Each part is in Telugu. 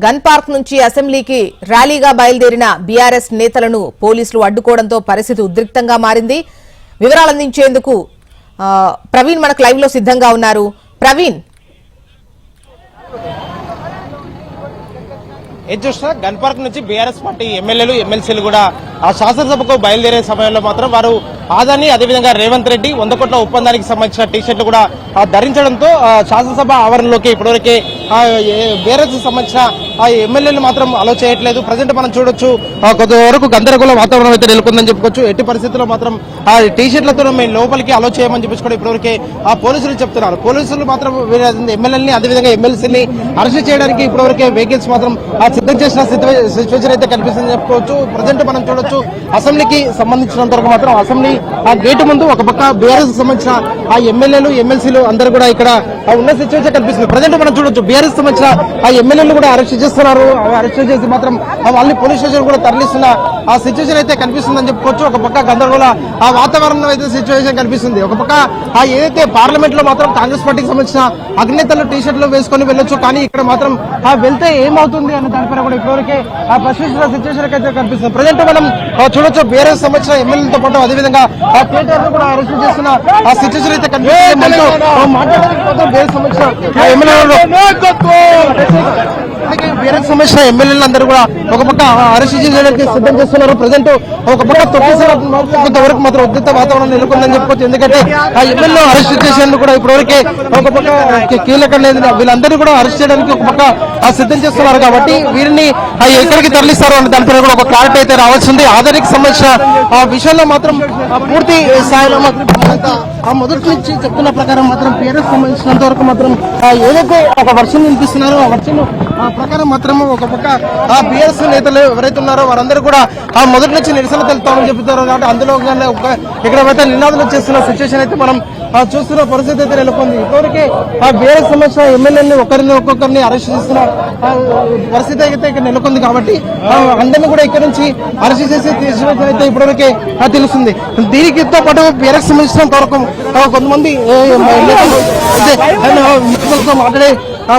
గన్ పార్క్ నుంచి అసెంబ్లీకి ర్యాలీగా బయలుదేరిన బీఆర్ఎస్ నేతలను పోలీసులు అడ్డుకోవడంతో పరిస్థితి ఉద్రిక్తంగా మారింది. వివరాలు అందించేందుకు ప్రవీణ్ మనకు లైవ్ లో సిద్ధంగా ఉన్నారు. ప్రవీణ్, ఏం చూసినా గన్ పార్క్ నుంచి బీఆర్ఎస్ పార్టీ ఎమ్మెల్యేలు ఎమ్మెల్సీలు కూడా ఆ శాసనసభకు బయలుదేరే సమయంలో మాత్రం వారు ఆదాని అదేవిధంగా రేవంత్ రెడ్డి 100 కోట్ల ఒప్పందానికి సంబంధించిన టీషర్ట్లు కూడా ధరించడంతో శాసనసభ ఆవరణలోకి ఇప్పటివరకే బీఆర్ఎస్ సంబంధించిన ఎమ్మెల్యేలు మాత్రం అలో చేయట్లేదు. ప్రజెంట్ మనం చూడొచ్చు కొంతవరకు గందరగోళ వాతావరణం అయితే నెలకొందని చెప్పుకోవచ్చు. ఎట్టి పరిస్థితుల్లో మాత్రం ఆ టీషర్ట్లతో మేము లోపలికి అలో చేయమని చెప్పేసి కూడా ఇప్పటివరకే ఆ పోలీసులు చెప్తున్నారు. పోలీసులు మాత్రం ఎమ్మెల్యేని అదేవిధంగా ఎమ్మెల్సీని అరెస్ట్ చేయడానికి ఇప్పటివరకే వెహికల్స్ మాత్రం సిద్ధం చేసిన సిచ్యువేషన్ అయితే కనిపిస్తుందని చెప్పుకోవచ్చు. ప్రజెంట్ మనం చూడొచ్చు అసెంబ్లీకి సంబంధించినంత వరకు మాత్రం అసెంబ్లీ ఆ గేటు ముందు ఒక పక్క బీఆర్ఎస్ సంబంధించిన ఆ ఎమ్మెల్యేలు ఎమ్మెల్సీలు అందరూ కూడా ఇక్కడ ఉన్న సిచ్యువేషన్ కనిపిస్తుంది. ప్రజెంట్ మనం చూడొచ్చు బీఆర్ఎస్ సంబంధించిన ఆ ఎమ్మెల్యేలు కూడా అరెస్ట్ చేస్తున్నారు. అరెస్ట్ చేసి మాత్రం వాళ్ళని పోలీస్ స్టేషన్ కూడా తరలిస్తున్న ఆ సిచ్యువేషన్ అయితే కనిపిస్తుందని చెప్పుకోవచ్చు. ఒక పక్క గందరగోళ ఆ వాతావరణం అయితే సిచ్యువేషన్ కనిపిస్తుంది. ఒక పక్క ఆ ఏదైతే పార్లమెంట్ లో మాత్రం కాంగ్రెస్ పార్టీకి సంబంధించిన అగ్నేతలు టీషర్ట్లు వేసుకొని వెళ్ళొచ్చు, కానీ ఇక్కడ మాత్రం వెళ్తే ఏమవుతుంది అనే దానిపైన కూడా ఇప్పటివరకే ఆ ప్రశ్నిస్తున్న సిచ్యువేషన్ అయితే కనిపిస్తుంది. ప్రజెంట్ మనం చూడొచ్చు బీఆర్ఎస్ సంబంధించిన ఎమ్మెల్యేలతో పాటు అదేవిధంగా ఆ కేటీఆర్ కూడా అరెస్ట్ చేస్తున్న ఆ సిచ్యువేషన్ అయితే కనిపిస్తుంది. మాట్లాడడానికి మాత్రం బీఆర్ఎస్ సంబంధించిన బీఆర్ఎస్ సంబంధించిన ఎమ్మెల్యేలందరూ కూడా ఒక పక్క అరెస్ట్ చేయడానికి సిద్ధం చేస్తున్నారు. ప్రజెంట్ ఒక పక్క కొంతవరకు మాత్రం ఉద్రిక్త వాతావరణం నెలకొందని చెప్పుకోవచ్చు. ఎందుకంటే ఆ ఎమ్మెల్యే అరెస్ట్ చేసేందుకు కూడా ఇప్పటివరకే ఒక పక్క కీలకం లేదు. వీళ్ళందరూ కూడా అరెస్ట్ చేయడానికి ఒక పక్క సిద్ధం చేస్తున్నారు. కాబట్టి వీరిని ఎక్కడికి తరలిస్తారు అనే దానిపై కూడా ఒక క్లారిటీ అయితే రావాల్సింది. ఆధారికి సంబంధించిన ఆ విషయంలో మాత్రం పూర్తి స్థాయిలో ఆ మొదటి నుంచి చెప్తున్న ప్రకారం మాత్రం బీఆర్ఎస్ సంబంధించినంత వరకు మాత్రం ఏదైతే ఒక వర్షన్ వినిపిస్తున్నారో ఆ వర్షన్ ప్రకారం మాత్రం ఒక పక్క ఆ బీఆర్ఎస్ నేతలు ఎవరైతే ఉన్నారో వారందరూ కూడా ఆ మొదటి నుంచి నిరసన తెలుపుతామని చెప్తారు. కాబట్టి అందులో ఇక్కడ నినాదాలు చేస్తున్న సిచ్యువేషన్ అయితే మనం చూస్తున్న పరిస్థితి అయితే నెలకొంది. ఇప్పటివరకే ఆ బీఆర్ఎస్ సంబంధించిన ఎమ్మెల్యేని ఒక్కొక్కరిని అరెస్ట్ చేస్తున్న పరిస్థితి అయితే ఇక్కడ నెలకొంది. కాబట్టి అందరినీ కూడా ఇక్కడ నుంచి అరెస్ట్ చేసే అయితే ఇప్పటివరకే తెలుస్తుంది. దీనితో పాటు బీఆర్ఎస్ సంబంధించినంత వరకు కొంతమంది మాట్లాడే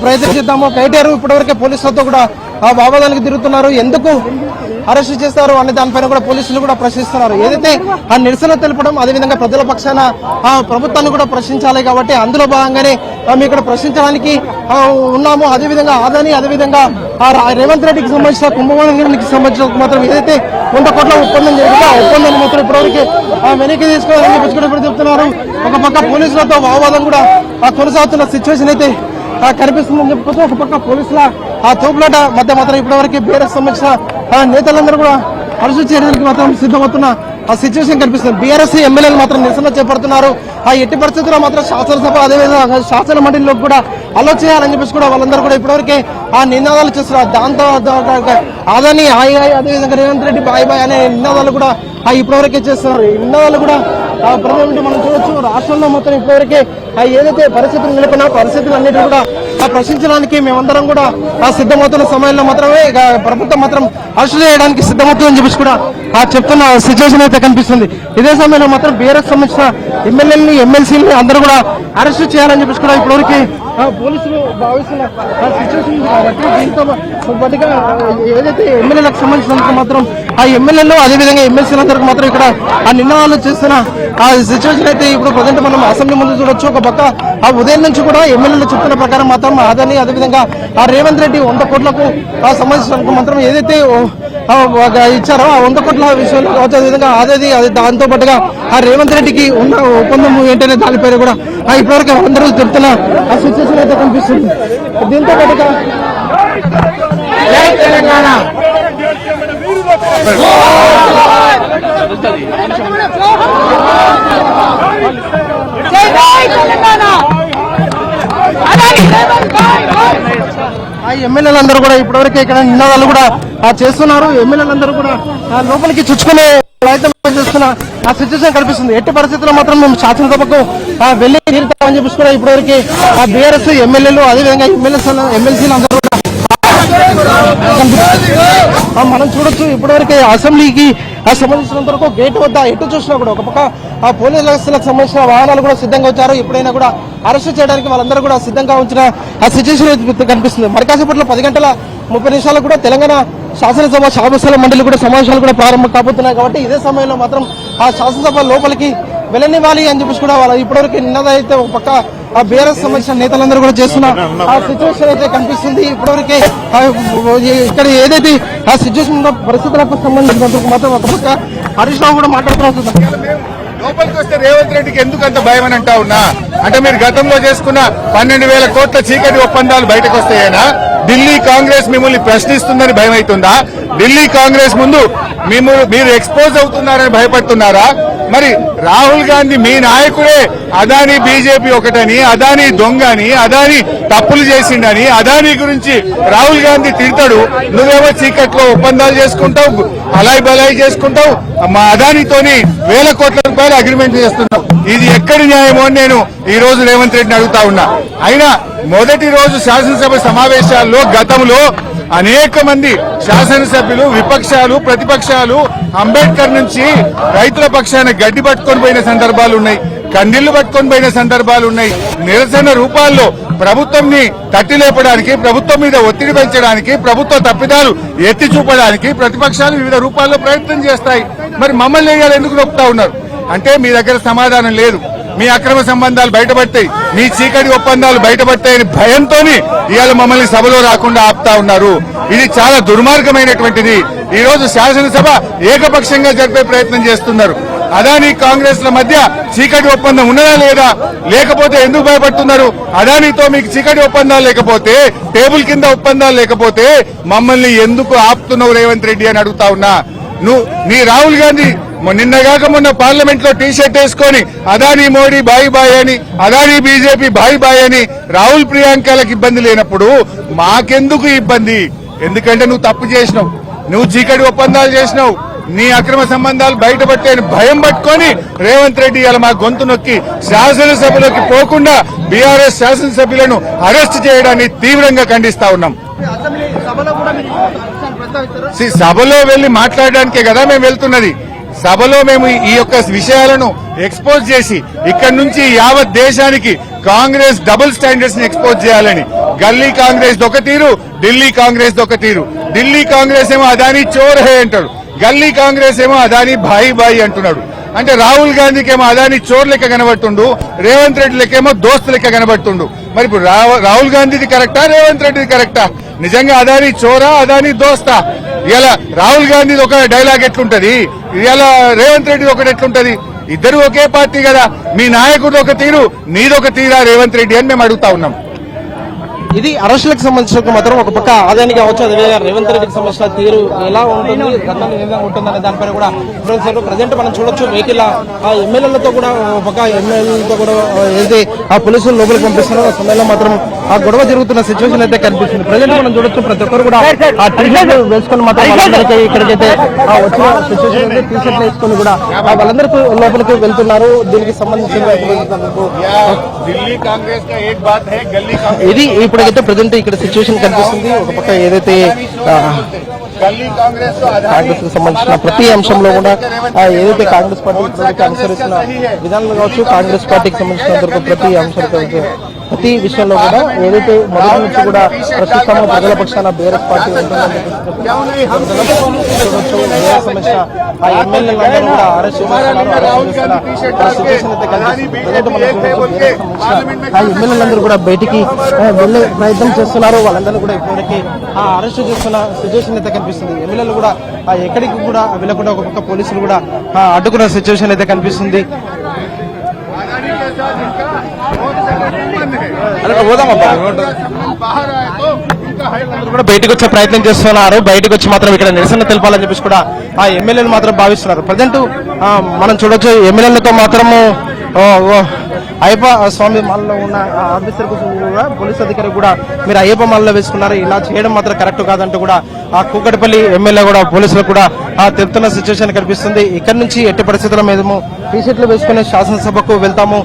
ప్రయత్నం చేద్దాము. కేటీఆర్ ఇప్పటివరకే పోలీసులతో కూడా వావాదానికి తిరుగుతున్నారు. ఎందుకు అరెస్ట్ చేస్తారు అనే దానిపైన కూడా పోలీసులు కూడా ప్రశ్నిస్తున్నారు. ఏదైతే ఆ నిరసన తెలపడం అదేవిధంగా ప్రజల పక్షాన ఆ ప్రభుత్వాన్ని కూడా ప్రశ్నించాలి. కాబట్టి అందులో భాగంగానే మేము ఇక్కడ ప్రశ్నించడానికి ఉన్నాము. అదేవిధంగా ఆదాని అదేవిధంగా రేవంత్ రెడ్డికి సంబంధించిన కుంభకోణానికి సంబంధించిన మాత్రం ఏదైతే 100 కోట్ల ఒప్పందం జరిగిందో ఆ ఒప్పందాన్ని మాత్రం ఇప్పటివరకు వెనక్కి తీసుకోవాలని చెప్పి చెప్తున్నారు. ఒక పక్క పోలీసులతో వావాదం కూడా కొనసాగుతున్న సిచ్యువేషన్ అయితే కనిపిస్తుందని చెప్పుకోవచ్చు. ఒక పక్క పోలీసుల ఆ తోపులాట మధ్య మాత్రం ఇప్పటివరకు బీఆర్ఎస్ సంబంధించిన నేతలందరూ కూడా అరెస్ట్ చేయడానికి మాత్రం సిద్ధమవుతున్న ఆ సిచ్యువేషన్ కనిపిస్తుంది. బీఆర్ఎస్ ఎమ్మెల్యేలు మాత్రం నిరసన చేపడుతున్నారు. ఆ ఎట్టి పరిస్థితుల్లో మాత్రం శాసనసభ అదేవిధంగా శాసన మండలిలోకి కూడా అలో చేయాలని చెప్పేసి కూడా వాళ్ళందరూ కూడా ఇప్పటివరకే ఆ నినాదాలు చేస్తున్నారు. దాంతో ఆదాని హాయ్ అదేవిధంగా రేవంత్ రెడ్డి బాయ్ బాయ్ అనే నినాదాలు కూడా ఇప్పటివరకే చేస్తున్నారు. ఈ నినాదాలు కూడా ప్రధానమంత్రి మనం చూడొచ్చు. రాష్ట్రంలో మొత్తం ఇప్పటివరకే ఏదైతే పరిస్థితులు నెలకొన్నా పరిస్థితులన్నిటి కూడా ప్రశ్నించడానికి మేమందరం కూడా సిద్ధమవుతున్న సమయంలో మాత్రమే ప్రభుత్వం మాత్రం అరెస్ట్ చేయడానికి సిద్ధమవుతుందని చెప్పేసి కూడా చెప్తున్న సిచ్యువేషన్ అయితే కనిపిస్తుంది. ఇదే సమయంలో మాత్రం బీఆర్ఎస్ సంబంధించిన ఎమ్మెల్యేలని ఎమ్మెల్సీలని అందరూ కూడా అరెస్ట్ చేయాలని చెప్పేసి కూడా ఇప్పటివరకు పోలీసులు భావిస్తున్న సిచ్యువేషన్ కాబట్టి దీంతో పాటుగా ఏదైతే ఎమ్మెల్యేలకు సంబంధించినందుకు మాత్రం ఆ ఎమ్మెల్యేలు అదేవిధంగా ఎమ్మెల్సీలందరికీ మాత్రం ఇక్కడ ఆ నినాదాలు చేస్తున్న ఆ సిచ్యువేషన్ అయితే ఇప్పుడు ప్రజెంట్ మనం అసెంబ్లీ ముందు చూడొచ్చు. ఒక పక్క ఆ ఉదయం నుంచి కూడా ఎమ్మెల్యేలు చెప్తున్న ప్రకారం మాత్రం ఆదాని అదేవిధంగా ఆ రేవంత్ రెడ్డి 100 కోట్లకు సంబంధించిన మాత్రం ఏదైతే ఇచ్చారో ఆ 100 కోట్ల విషయంలో కావచ్చు అదేవిధంగా అది దాంతో పాటుగా ఆ రేవంత్ రెడ్డికి ఉన్న ఒప్పందం ఏంటనే దానిపైన కూడా ఇప్పటివరకు అందరూ చెప్తున్న ఆ సిచ్యువేషన్ అయితే కనిపిస్తుంది. దీంతో పాటుగా తెలంగాణ ఆ ఎమ్మెల్యేలందరూ కూడా ఇప్పటివరకు ఇక్కడ నినాదాలు కూడా చేస్తున్నారు. ఎమ్మెల్యేలందరూ కూడా లోపలికి చుచ్చుకునే ప్రయత్నం చేస్తున్న ఆ సిచ్యువేషన్ కనిపిస్తుంది. ఎట్టి పరిస్థితుల్లో మాత్రం మేము శాసనసభకు వెళ్లి తీరుతామని చెప్పేసి కూడా ఇప్పటివరకు ఆ బీఆర్ఎస్ ఎమ్మెల్యేలు అదేవిధంగా ఎమ్మెల్సీలు అందరూ మనం చూడొచ్చు. ఇప్పటివరకు అసెంబ్లీకి సంబంధించినంత వరకు గేట్ వద్ద ఎటు చూసినా కూడా ఒక పక్క ఆ పోలీసులకు సంబంధించిన వాహనాలు కూడా సిద్ధంగా వచ్చారు. ఎప్పుడైనా కూడా అరెస్ట్ చేయడానికి వాళ్ళందరూ కూడా సిద్ధంగా ఉంచిన ఆ సిచ్యువేషన్ కనిపిస్తుంది. మరి కాసేపట్లో 10:30 కూడా తెలంగాణ శాసనసభ శాసనసభ మండలి కూడా సమావేశాలు కూడా ప్రారంభం కాబోతున్నాయి. కాబట్టి ఇదే సమయంలో మాత్రం ఆ శాసనసభ లోపలికి వెళ్ళనివ్వాలి అని చెప్పేసి కూడా వాళ్ళు ఇప్పటివరకు నిన్నదైతే ఒక పక్క ఆ బీఆర్ఎస్ సంబంధించిన నేతలందరూ కూడా చేస్తున్న ఆ సిచ్యువేషన్ అయితే కనిపిస్తుంది. ఇప్పటివరకే ఇక్కడ ఏదైతే ఆ సిచ్యువేషన్ పరిస్థితులకు సంబంధించినందుకు మాత్రం ఒక పక్క హరీష్ రావు కూడా మాట్లాడుతున్నారు. లోపలికి వస్తే రేవంత్ రెడ్డికి ఎందుకు అంత భయం అని అంటా ఉన్నా అంటే మీరు గతంలో చేసుకున్న 12,000 కోట్ల చీకటి ఒప్పందాలు బయటకు వస్తాయేనా? ఢిల్లీ కాంగ్రెస్ మిమ్మల్ని ప్రశ్నిస్తుందని భయం అవుతుందా? ఢిల్లీ కాంగ్రెస్ ముందు మీరు ఎక్స్పోజ్ అవుతున్నారని భయపడుతున్నారా? మరి రాహుల్ గాంధీ మీ నాయకుడే అదానీ బీజేపీ ఒకటని, అదానీ దొంగని, అదానీ తప్పులు చేసిండని, అదానీ గురించి రాహుల్ గాంధీ తిడతాడు. నువ్వేమో చీకట్లో ఒప్పందాలు చేసుకుంటావు, అలాయ్ బలాయి చేసుకుంటావు, మా అదానీతోని 1,000 కోట్ల రూపాయలు అగ్రిమెంట్ చేస్తున్నావు. ఇది ఎక్కడి న్యాయమో అని నేను ఈ రోజు రేవంత్ రెడ్డిని అడుగుతా ఉన్నా. అయినా మొదటి రోజు శాసనసభ సమావేశాల్లో గతంలో అనేక మంది శాసనసభ్యులు, విపక్షాలు, ప్రతిపక్షాలు అంబేద్కర్ నుంచి రైతుల పక్షాన గడ్డి పట్టుకొని పోయిన సందర్భాలు ఉన్నాయి, కండిళ్లు పట్టుకొని పోయిన సందర్భాలు ఉన్నాయి. నిరసన రూపాల్లో ప్రభుత్వంని తట్టి లేపడానికి, ప్రభుత్వం మీద ఒత్తిడి పెంచడానికి, ప్రభుత్వ తప్పిదాలు ఎత్తి చూపడానికి ప్రతిపక్షాలు వివిధ రూపాల్లో ప్రయత్నం చేస్తాయి. మరి మమ్మల్ని ఎందుకు నొప్పుతా ఉన్నారు అంటే మీ దగ్గర సమాధానం లేదు. మీ అక్రమ సంబంధాలు బయటపడతాయి, మీ చీకటి ఒప్పందాలు బయటపడతాయని భయంతో ఇవాళ మమ్మల్ని సభలో రాకుండా ఆపుతా ఉన్నారు. ఇది చాలా దుర్మార్గమైనటువంటిది. ఈ రోజు శాసనసభ ఏకపక్షంగా జరిపే ప్రయత్నం చేస్తున్నారు. అదానీ కాంగ్రెస్ ల మధ్య చీకటి ఒప్పందం ఉన్నదా లేదా? లేకపోతే ఎందుకు భయపడుతున్నారు? అదానీతో మీకు చీకటి ఒప్పందాలు లేకపోతే, టేబుల్ కింద ఒప్పందాలు లేకపోతే మమ్మల్ని ఎందుకు ఆపుతున్నావు రేవంత్ రెడ్డి అని అడుగుతా ఉన్నా. నీ రాహుల్ గాంధీ నిన్నగాక మొన్న పార్లమెంట్ లో టీ షర్ట్ వేసుకొని అదానీ మోడీ బాయ్ బాయ్ అని, అదానీ బీజేపీ బాయ్ బాయ్ అని రాహుల్ ప్రియాంకలకు ఇబ్బంది లేనప్పుడు మాకెందుకు ఇబ్బంది? ఎందుకంటే నువ్వు తప్పు చేసినావు, నువ్వు చీకటి ఒప్పందాలు చేసినావు, నీ అక్రమ సంబంధాలు బయటపట్టే భయం పట్టుకొని రేవంత్ రెడ్డి ఇలా మా గొంతు నొక్కి శాసనసభలోకి పోకుండా బీఆర్ఎస్ శాసనసభ్యులను అరెస్ట్ చేయడాన్ని తీవ్రంగా ఖండిస్తా ఉన్నాం. సభలో వెళ్లి మాట్లాడడానికే కదా మేము వెళ్తున్నది. సభలో మేము ఈ యొక్క విషయాలను ఎక్స్పోజ్ చేసి ఇక్కడి నుంచి యావత్ దేశానికి కాంగ్రెస్ డబుల్ స్టాండర్డ్స్ ని ఎక్స్పోజ్ చేయాలని. గల్లీ కాంగ్రెస్ ఒక తీరు, ఢిల్లీ కాంగ్రెస్ ఒక తీరు. ఢిల్లీ కాంగ్రెస్ ఏమో అదానీ చోర్ హే అంటాడు, గల్లీ కాంగ్రెస్ ఏమో అదానీ భాయి భాయి అంటున్నాడు. అంటే రాహుల్ గాంధీకి ఏమో అదానీ చోర్ లెక్క కనబడుతుండు, రేవంత్ రెడ్డి లెక్కేమో దోస్తు లెక్క కనబడుతుండు. మరి ఇప్పుడు రాహుల్ గాంధీది కరెక్టా, రేవంత్ రెడ్డిది కరెక్టా? నిజంగా అదానీ చోరా, అదానీ దోస్తా? ఇలా రాహుల్ గాంధీది ఒక డైలాగ్ ఎట్లుంటది, ఇలా రేవంత్ రెడ్డిది ఒకటి ఎట్లుంటది? ఇద్దరు ఒకే పార్టీ కదా. మీ నాయకుడు ఒక తీరు, నీదొక తీరా రేవంత్ రెడ్డి అని మేము అడుగుతా ఉన్నాం. ఇది అరెస్టులకు సంబంధించిన మాత్రం ఒక పక్క ఆదాయాన్ని కావచ్చు, అదేవిధంగా రేవంత్ రెడ్డికి సంబంధించిన తీరు ఎలా ఉంటుంది, గతంలో ఏ విధంగా ఉంటుందనే దానిపైన కూడా ప్రజెంట్ మనం చూడొచ్చు. వెహికల్ ఆ ఎమ్మెల్యేలతో కూడా ఒక పక్క ఎమ్మెల్యేలతో కూడా ఏదైతే ఆ పోలీసులు లోపలికి పంపిస్తున్నారో ఆ సమయంలో మాత్రం ఆ గొడవ జరుగుతున్న సిచ్యువేషన్ అయితే కనిపిస్తుంది. ప్రజెంట్ మనం చూడొచ్చు ప్రతి ఒక్కరు కూడా ఆ టీషర్ట్ వేసుకొని మాత్రం ఇక్కడికైతే వచ్చిన సిచ్యువేషన్ అయితే టీషర్ట్లు వేసుకొని కూడా వాళ్ళందరికీ లోపలికి వెళ్తున్నారు. దీనికి సంబంధించిన ఇది ఇప్పుడైతే ప్రజెంట్ ఇక్కడ సిచ్యువేషన్ కనిపిస్తుంది. ఒక పక్క ఏదైతే కాంగ్రెస్ కు సంబంధించిన ప్రతి అంశంలో కూడా ఏదైతే కాంగ్రెస్ పార్టీ అనుసరిస్తున్న విధానాలు కావచ్చు, కాంగ్రెస్ పార్టీకి సంబంధించిన ప్రతి అంశాలు ప్రతి విషయంలో కూడా ఏదైతే మొదటి నుంచి కూడా ప్రస్తుతం ప్రజల పక్షాన బీఆర్ఎస్ పార్టీ ఉంటుందని సంబంధించిన ఆ ఎమ్మెల్యేలందరూ కూడా అరెస్ట్ ఆ ఎమ్మెల్యేలందరూ కూడా బయటికి వెళ్లే ప్రయత్నం చేస్తున్నారు. వాళ్ళందరూ కూడా ఇప్పటివరకు ఆ అరెస్ట్ చేస్తున్న సిచ్యువేషన్ అయితే కనిపిస్తుంది. ఎమ్మెల్యేలు కూడా ఎక్కడికి కూడా వెళ్లకుండా ఒక పక్క పోలీసులు కూడా అడ్డుకున్న సిచ్యువేషన్ అయితే కనిపిస్తుంది. కూడా బయటకు వచ్చే ప్రయత్నం చేస్తున్నారు. బయటకు వచ్చి మాత్రం ఇక్కడ నిరసన తెలపాలని చెప్పేసి కూడా ఆ ఎమ్మెల్యేలు మాత్రం భావిస్తున్నారు. ప్రజెంట్ మనం చూడొచ్చు ఎమ్మెల్యేలతో మాత్రము అయ్యప్ప స్వామి మాలలో ఉన్న ఆఫీసర్ కూడా పోలీస్ అధికారి కూడా మీరు అయ్యప్ప మాలలో వేసుకున్నారు, ఇలా చేయడం మాత్రం కరెక్ట్ కాదంటూ కూడా ఆ కూకట్పల్లి ఎమ్మెల్యే కూడా పోలీసులకు కూడా తెలుపుతున్న సిచ్యువేషన్ కనిపిస్తుంది. ఇక్కడ నుంచి ఎట్టి పరిస్థితుల మేము టీషర్ట్లు వేసుకునే శాసనసభకు వెళ్తాము.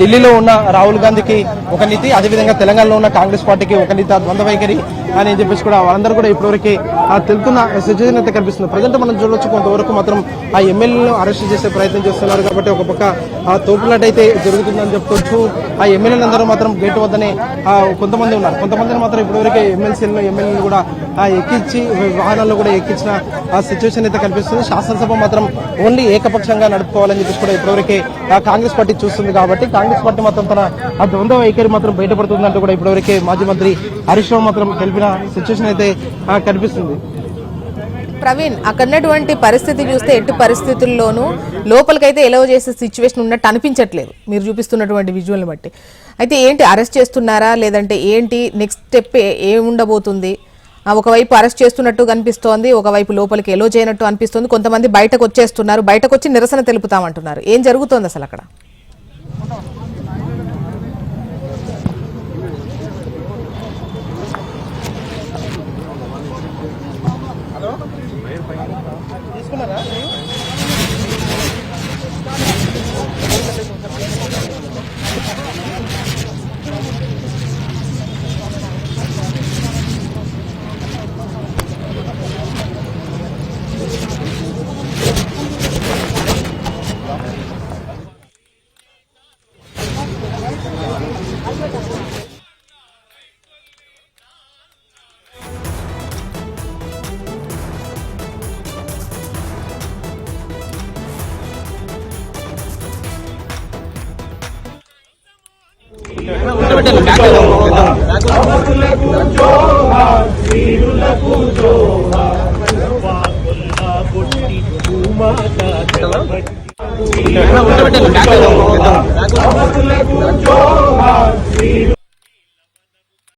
ఢిల్లీలో ఉన్న రాహుల్ గాంధీకి ఒక నీతి, అదేవిధంగా తెలంగాణలో ఉన్న కాంగ్రెస్ పార్టీకి ఒక నీతి, ద్వంద్వ వైఖరి అని చెప్పేసి కూడా వాళ్ళందరూ కూడా ఇప్పటివరకు తెలుతున్న సిచ్యువేషన్ అయితే కనిపిస్తుంది. ప్రజెంట్ మనం చూడొచ్చు కొంతవరకు మాత్రం ఆ ఎమ్మెల్యేలను అరెస్ట్ చేసే ప్రయత్నం చేస్తున్నారు కాబట్టి ఒక పక్క ఆ తోపులాట అయితే జరుగుతుందని చెప్పుకోవచ్చు. ఆ ఎమ్మెల్యేలందరూ మాత్రం గేటు వద్దనే కొంతమంది ఉన్నారు. కొంతమందిని మాత్రం ఇప్పటివరకు ఎమ్మెల్యేలు కూడా ఎక్కించి వాహనాల్లో కూడా ఎక్కించిన ఆ సిచ్యువేషన్ అయితే కనిపిస్తుంది. శాసనసభ మాత్రం ఓన్లీ ఏకపక్షంగా నడుపుకోవాలని చెప్పేసి కూడా ఇప్పటివరకే కాంగ్రెస్ పార్టీ చూస్తుంది కాబట్టి కాంగ్రెస్ పార్టీ మాత్రం తన ఆ ద్వంద్వ వైఖరి మాత్రం బయటపడుతుందంటూ కూడా ఇప్పటివరకే మాజీ మంత్రి హరీష్ రావు మాత్రం తెలిపిన సిచ్యువేషన్ అయితే కనిపిస్తుంది. ప్రవీణ్, అక్కడ ఉన్నటువంటి పరిస్థితి చూస్తే ఎట్టి పరిస్థితుల్లోనూ లోపలికైతే ఎలవ్ చేసే సిచ్యువేషన్ ఉన్నట్టు అనిపించట్లేదు మీరు చూపిస్తున్నటువంటి విజువల్ని బట్టి. అయితే ఏంటి, అరెస్ట్ చేస్తున్నారా లేదంటే ఏంటి నెక్స్ట్ స్టెప్ ఏముండబోతుంది? ఒకవైపు అరెస్ట్ చేస్తున్నట్టు కనిపిస్తోంది, ఒకవైపు లోపలికి ఎలో చేయనట్టు అనిపిస్తోంది. కొంతమంది బయటకు వచ్చేస్తున్నారు, బయటకు వచ్చి నిరసన తెలుపుతామంటున్నారు. ఏం జరుగుతోంది అసలు అక్కడ?